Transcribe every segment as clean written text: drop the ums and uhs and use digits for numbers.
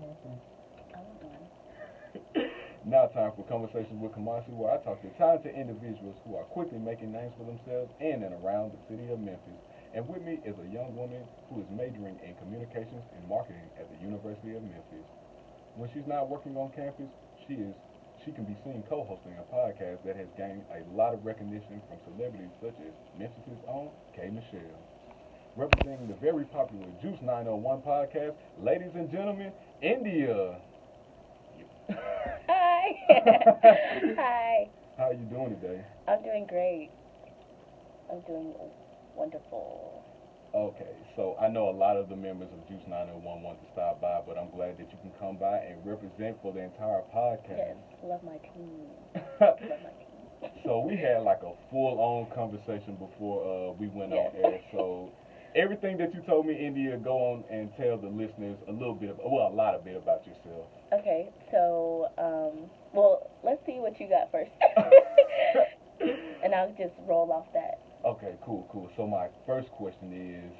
I want one. Now time for Conversations with Kumasi, where I talk to talented individuals who are quickly making names for themselves in and around the city of Memphis. And with me is a young woman who is majoring in communications and marketing at the University of Memphis. When she's not working on campus, she can be seen co-hosting a podcast that has gained a lot of recognition from celebrities such as Memphis's own K. Michelle. Representing the very popular Juice 901 podcast, ladies and gentlemen, India. Hi. Hi. How you doing today? I'm doing great. I'm doing wonderful. Okay, so I know a lot of the members of Juice 901 want to stop by, but I'm glad that you can come by and represent for the entire Yes, podcast. love my team. Love my team. So we had like a full-on conversation before we went on Yes. air. So everything that you told me, India, go on and tell the listeners a little bit, well, a lot of bit about yourself. Okay, so well, let's see what you got first, and I'll just roll off that. Okay, cool, cool. So my first question is,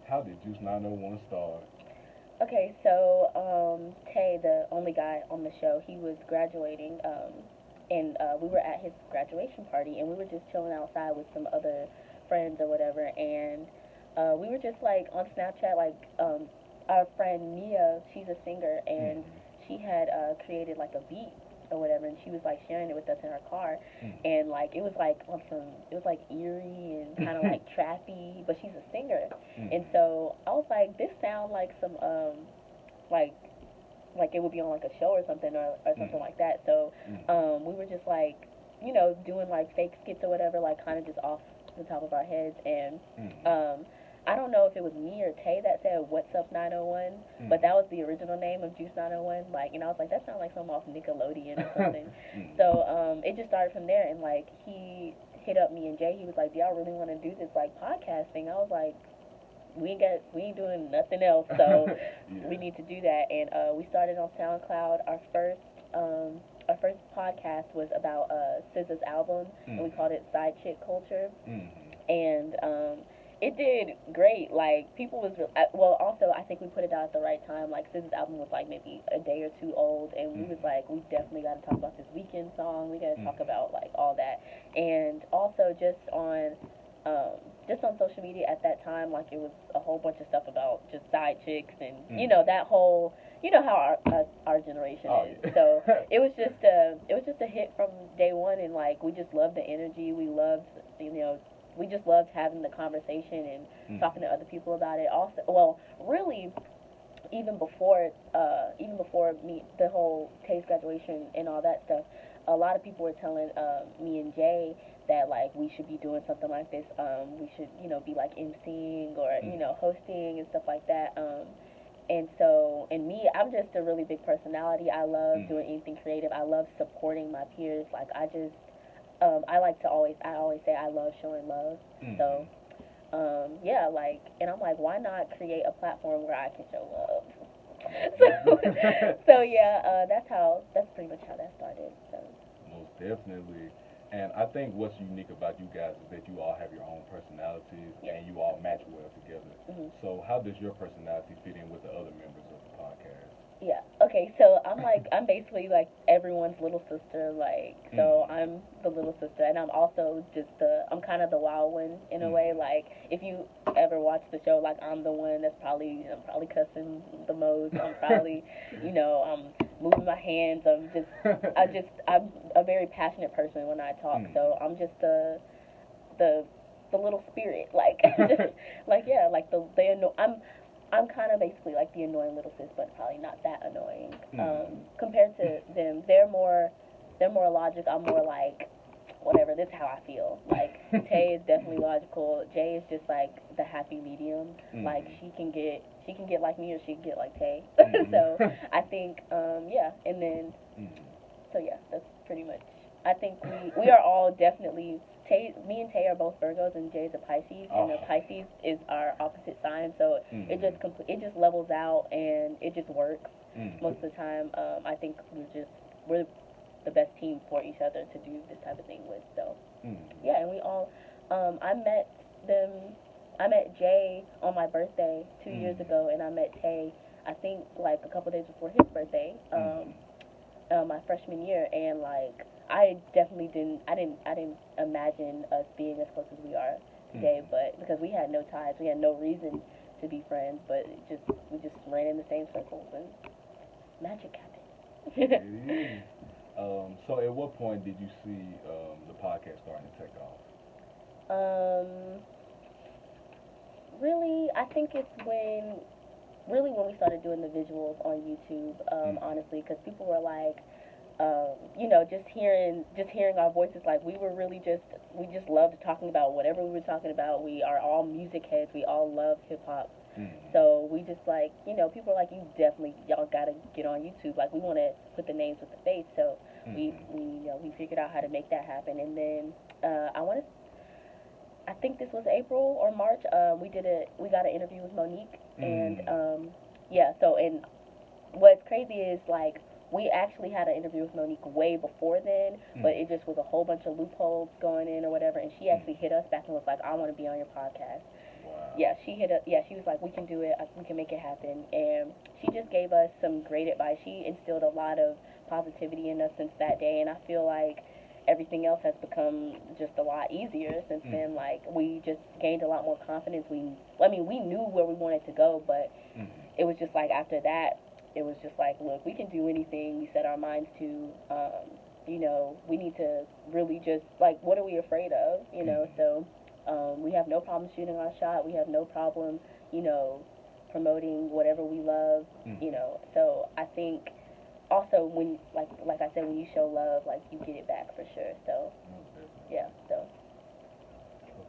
how did Juice 901 start? Okay, so Tay, the only guy on the show, he was graduating, and we were at his graduation party, and we were just chilling outside with some other friends or whatever, and we were just like on Snapchat, like our friend Mia, she's a singer, and Mm-hmm. she had created like a beat or whatever, and she was like sharing it with us in her car, Mm-hmm. and like it was like on some, it was like eerie and kind of like trappy, but she's a singer, and Mm-hmm. so I was like, this sound like some like it would be on like a show or something, or something Mm-hmm. like that. So Mm-hmm. we were just like, doing like fake skits or whatever, like kind of just off the top of our heads. And Mm-hmm. um, I don't know if it was me or Tay that said "What's Up 901," but Mm-hmm. that was the original name of Juice 901. Like, and I was like, that sounds like something off Nickelodeon or something. Mm-hmm. So it just started from there, and like he hit up me and Jay. He was like, "Do y'all really want to do this like podcast thing?" I was like, we ain't doing nothing else, so we Yeah. need to do that. And we started on SoundCloud. Our first podcast was about SZA's album, and we Mm-hmm. called it Side Chick Culture. Mm-hmm. And it did great. Like people was well. Also, I think we put it out at the right time. Like SZA's album was like maybe a day or two old, and we was Mm-hmm. like, we definitely got to talk about this weekend song. We got to talk Mm-hmm. about like all that, and also um, just on social media at that time, like it was a whole bunch of stuff about just side chicks and Mm-hmm. that whole, how our generation Oh is. So yeah. it was just a hit from day one, and like we just loved the energy. We loved, we just loved having the conversation and Mm-hmm. talking to other people about it. Also, well, really, even before me, the whole Taste graduation and all that stuff, a lot of people were telling me and Jay that like we should be doing something like this. We should, be like emceeing or Mm-hmm. hosting and stuff like that. And so, and me, I'm just a really big personality. I love Mm-hmm. doing anything creative. I love supporting my peers. Like I always say I love showing love. Mm-hmm. So, yeah, like, and I'm like, why not create a platform where I can show love? Most so, definitely. so yeah, that's pretty much how that started. So, Most definitely. And I think what's unique about you guys is that you all have your own personalities yeah. and you all match well together. Hmm. So how does your personality fit in with the other members of the podcast? Yeah. Okay. So I'm basically like everyone's little sister. Like, so Mm-hmm. I'm the little sister, and I'm also just I'm kind of the wild one in a way. Mm-hmm. Like, if you ever watch the show, like I'm the one that's I'm probably cussing the most. I'm probably, I'm moving my hands. I'm a very passionate person when I talk. Mm-hmm. So I'm just the the little spirit, like just like yeah, like I'm kind of basically like the annoying little sis, but probably not that annoying. Mm-hmm. Compared to them, they're more logic. I'm more like whatever. This is how I feel. Like Tay is definitely logical. Jay is just like the happy medium. Like Mm-hmm. she can get like me or she can get like Tay. So Mm-hmm. I think yeah, and then Mm-hmm. so yeah, that's pretty much. I think we are all definitely Me and Tay are both Virgos, and Jay's a Pisces, and the Oh. Pisces is our opposite sign. So Mm-hmm. it just levels out, and it just works Mm-hmm. most of the time. I think we're the best team for each other to do this type of thing with. So Mm-hmm. yeah, and we all I met them. I met Jay on my birthday 2 years Mm-hmm. ago, and I met Tay I think like a couple days before his birthday, my freshman year, and like I definitely didn't imagine us being as close as we are today, but because we had no ties, we had no reason to be friends, but we just ran in the same circles and magic happened. It is. So at what point did you see the podcast starting to take off? um, really, I think it's when we started doing the visuals on YouTube, honestly, because people were like, just hearing our voices, like we just loved talking about whatever we were talking about. We are all music heads. We all love hip hop. So we just like, people are like, y'all gotta get on YouTube. Like we want to put the names with the face. So we figured out how to make that happen. And then I think this was April or March. We got an interview with Monique, and yeah. So and what's crazy is like we actually had an interview with Monique way before then, but it just was a whole bunch of loopholes going in or whatever. And she actually hit us back and was like, "I want to be on your podcast." Wow. Yeah, she hit us. Yeah, she was like, "We can do it. We can make it happen." And she just gave us some great advice. She instilled a lot of positivity in us since that day, and I feel like everything else has become just a lot easier since then. Like we just gained a lot more confidence. We knew where we wanted to go, but it was just like after that, it was just like, look, we can do anything we set our minds to. We need to really just like, what are we afraid of? So we have no problem shooting our shot. We have no problem, promoting whatever we love. So I think also when like I said, when you show love, like you get it back for sure. So yeah, so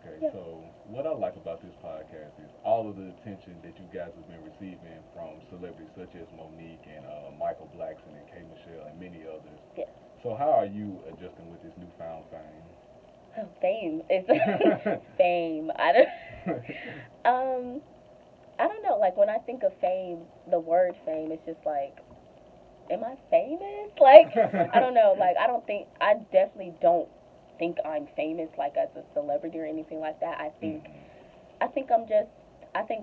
Okay, yeah. so what I like about this podcast is all of the attention that you guys have been receiving from celebrities such as Monique and Michael Blackson and K. Michelle and many others. Yeah. So how are you adjusting with this newfound fame? Oh, fame. It's fame. I don't know. Like when I think of fame, the word fame, it's just like, am I famous? Like I don't know. Like I definitely don't think I'm famous like as a celebrity or anything like that. I think I think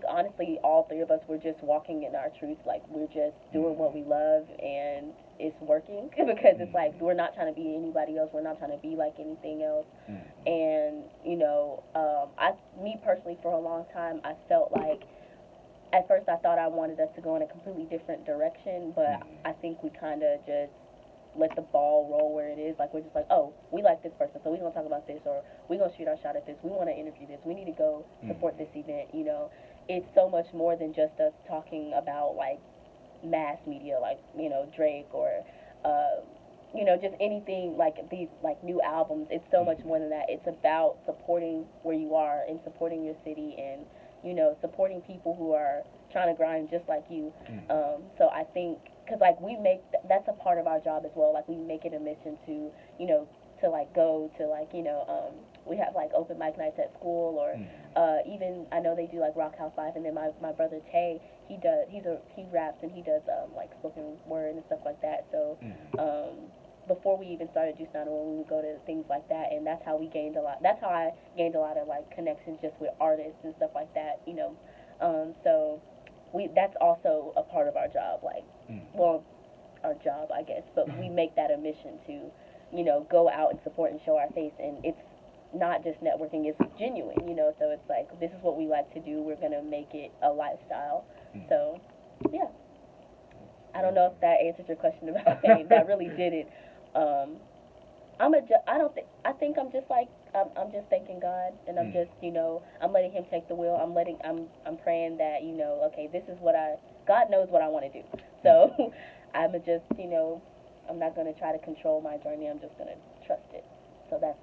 honestly all three of us were just walking in our truth. Like we're just doing what we love and it's working because it's like we're not trying to be anybody else. We're not trying to be like anything else. And me personally, for a long time, I felt like at first I thought I wanted us to go in a completely different direction, but I think we kind of just let the ball roll where it is. Like we're just like, oh, we like this person, so we're gonna talk about this, or we're gonna shoot our shot at this. We want to interview this. We need to go support this event. It's so much more than just us talking about like mass media, like Drake or just anything like these like new albums. It's so much more than that. It's about supporting where you are and supporting your city and supporting people who are trying to grind just like you. So I think, because like that's a part of our job as well. Like we make it a mission to to like go to like we have like open mic nights at school, or even I know they do like Rock House Live, and then my brother Tay, he raps and he does like spoken word and stuff like that. So before we even started Juice 901, we would go to things like that, and that's how we gained a lot. That's how I gained a lot of like connections just with artists and stuff like that. So that's also a part of our job. Like, well, our job, I guess, but we make that a mission to go out and support and show our face, and it's not just networking, it's genuine, so it's like, this is what we like to do, we're going to make it a lifestyle. So, yeah. I don't know if that answered your question about fame, but I really didn't. I think I'm just like, I'm just thanking God, and I'm just, I'm letting him take the wheel. I'm praying that, okay, this is God knows what I want to do. So, I'm just, I'm not going to try to control my journey. I'm just going to trust it. So that's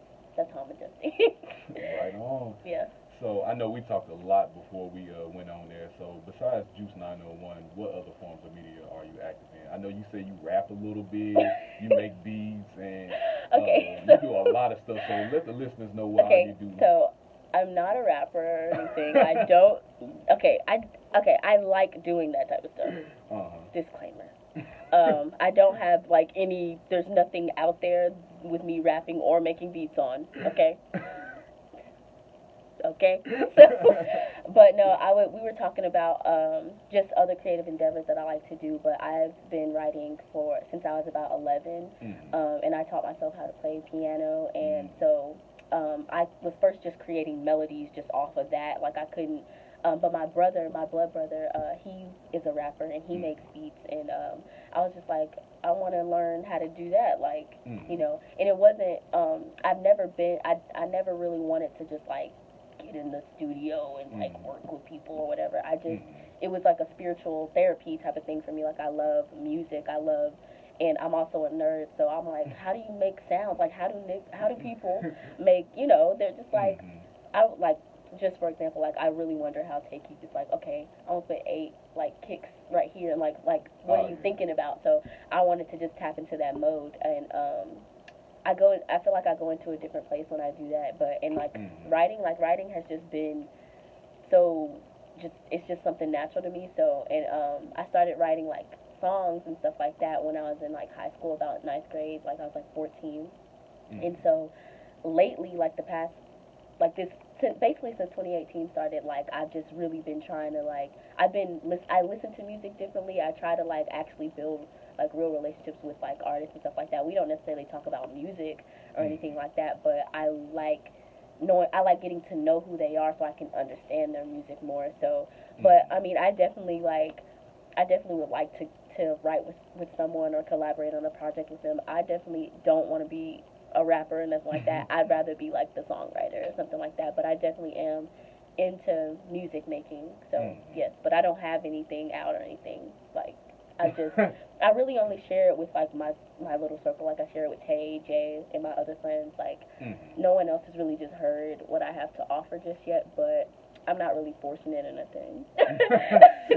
how I'm adjusting. Right on. Yeah. So I know we talked a lot before we went on there. So besides Juice 901, what other forms of media are you active in? I know you say you rap a little bit, you make beats, and you do a lot of stuff. So let the listeners know what all you do. So I'm not a rapper or anything. I don't. I like doing that type of stuff. Disclaimer. I don't have like there's nothing out there with me rapping or making beats on. Okay. okay? So, but no, we were talking about just other creative endeavors that I like to do. But I've been writing for since I was about 11, and I taught myself how to play piano, and so I was first just creating melodies just off of that. Like I couldn't. But my brother, my blood brother, he is a rapper and he makes beats, and I was just like, I want to learn how to do that, like, and it wasn't, I never really wanted to just like get in the studio and like work with people or whatever. It was like a spiritual therapy type of thing for me. Like I love music, and I'm also a nerd, so I'm like, how do you make sounds? Like how do people make, they're just like, I like just for example, like I really wonder how Takey's just like, okay, I'm gonna put 8 like kicks right here, and like what are you thinking about? So I wanted to just tap into that mode, and I feel like I go into a different place when I do that. But and writing has just been so just it's just something natural to me. So and I started writing like songs and stuff like that when I was in like high school, about ninth grade, like I was like 14, and so lately, like the past like this basically since 2018 started, like I've just really been trying to like I listen to music differently. I try to like actually build like real relationships with like artists and stuff like that. We don't necessarily talk about music or anything like that, but I like getting to know who they are so I can understand their music more. So but I mean I definitely would like to write with someone or collaborate on a project with them. I definitely don't want to be a rapper and nothing like that. I'd rather be like the songwriter or something like that. But I definitely am into music making. So yes, but I don't have anything out or anything. Like I really only share it with like my little circle. Like I share it with Tay, Jay, and my other friends. Like no one else has really just heard what I have to offer just yet. But I'm not really forcing it or nothing.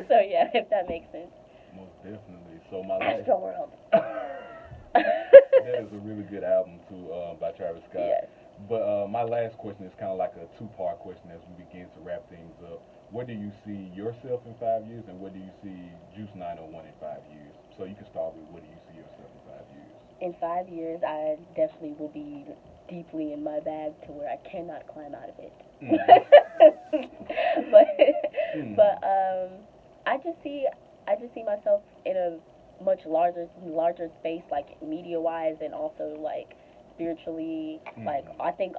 So yeah, if that makes sense. Most definitely. So my last Astro World. that is a really good album too, by Travis Scott. Yes. But my last question is kind of like a two-part question as we begin to wrap things up. Where do you see yourself in 5 years, and where do you see Juice 901 in 5 years? So you can start with, where do you see yourself in 5 years? In 5 years, I definitely will be deeply in my bag to where I cannot climb out of it. but but I just see myself in a much larger space, like media wise, and also like spiritually. Like I think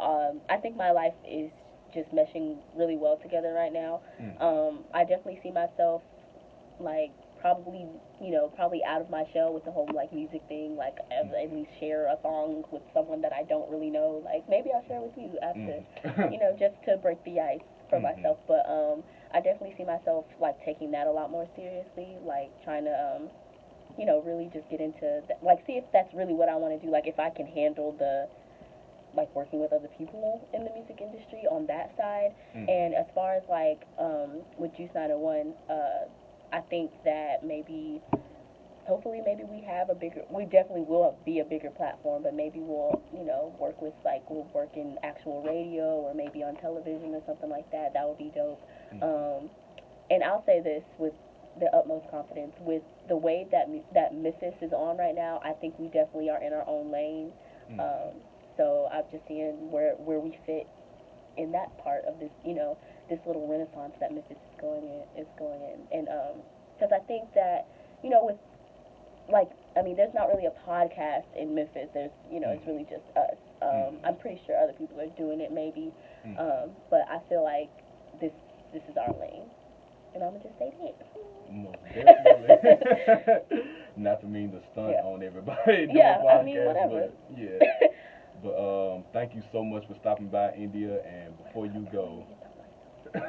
my life is just meshing really well together right now. I definitely see myself like probably probably out of my shell with the whole like music thing, like at least share a song with someone that I don't really know, like maybe I'll share with you after just to break the ice for myself. But I definitely see myself like taking that a lot more seriously, like trying to really just get into like see if that's really what I want to do, like if I can handle the like working with other people in the music industry on that side. And as far as like with Juice 901, I think that hopefully maybe we definitely will be a bigger platform, but maybe we'll we'll work in actual radio or maybe on television or something like that. That would be dope. And I'll say this with the utmost confidence, with the wave that Memphis is on right now, I think we definitely are in our own lane. So I'm just seeing where we fit in that part of this, this little renaissance that Memphis is going in. And because I think that, with like, I mean, there's not really a podcast in Memphis. There's, it's really just us. I'm pretty sure other people are doing it maybe, but I feel like this is our lane, and I'm gonna just say that. Most definitely. Not to mean to stunt on everybody doing podcasts, I mean, whatever. but yeah. But thank you so much for stopping by, India. And before you go, I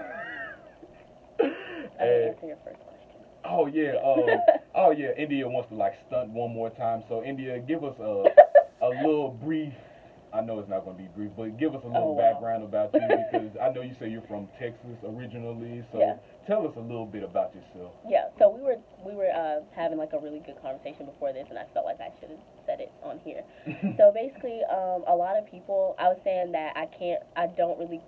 didn't answer your first question. Oh yeah, India wants to like stunt one more time. So India, give us a little brief. I know it's not going to be brief, but give us a little background about you, because I know you say you're from Texas originally. So tell us a little bit about yourself. Yeah. So we were having like a really good conversation before this, and I felt like I should have said it on here. So basically, a lot of people, I was saying that I don't really,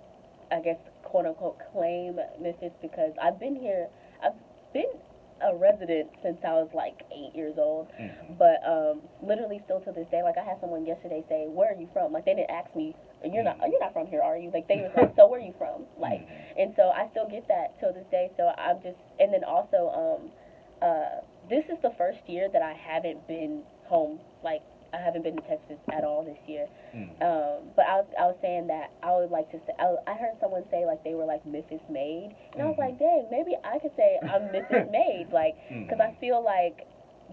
I guess, quote unquote, claim Memphis, because I've been a resident since I was like 8 years old. But literally still to this day, like I had someone yesterday say, where are you from? Like they didn't ask me you're not from here, are you? Like they was like, so where are you from? Like, and so I still get that till this day. So I'm just, and then also this is the first year that I haven't been home. Like I haven't been to Texas at all this year. But I was saying that I would like to say I heard someone say like they were like Mrs. Maid, and I was like, dang, maybe I could say I'm Mrs. Maid, like, because I feel like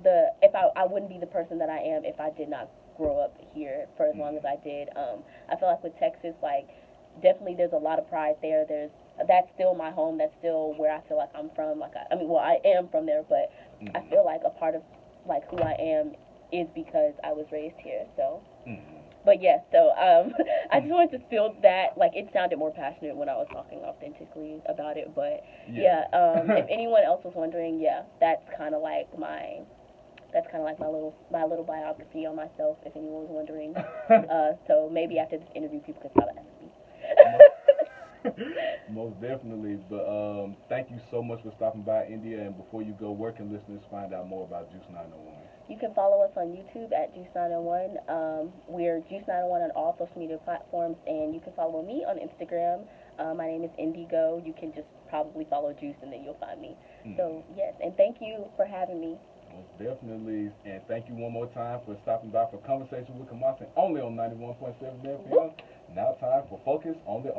if I wouldn't be the person that I am if I did not grow up here for as long as I did. I feel like with Texas, like definitely there's a lot of pride there. That's still my home. That's still where I feel like I'm from. Like I mean, well, I am from there, but I feel like a part of like who I am is because I was raised here. So, but yes, so I just wanted to feel that like it sounded more passionate when I was talking authentically about it. But yeah, if anyone else was wondering, yeah, that's kind of like my little biography on myself. If anyone was wondering, so maybe after this interview, people could stop asking me. Most definitely. But thank you so much for stopping by, India. And before you go, where can listeners find out more about Juice 901? You can follow us on YouTube at Juice 901. We're Juice 901 on all social media platforms, and you can follow me on Instagram. My name is Indigo. You can just probably follow Juice, and then you'll find me. So yes, and thank you for having me. Most definitely. And thank you one more time for stopping by for Conversation with Kumasi, only on 91.7 FM. Now time for Focus on the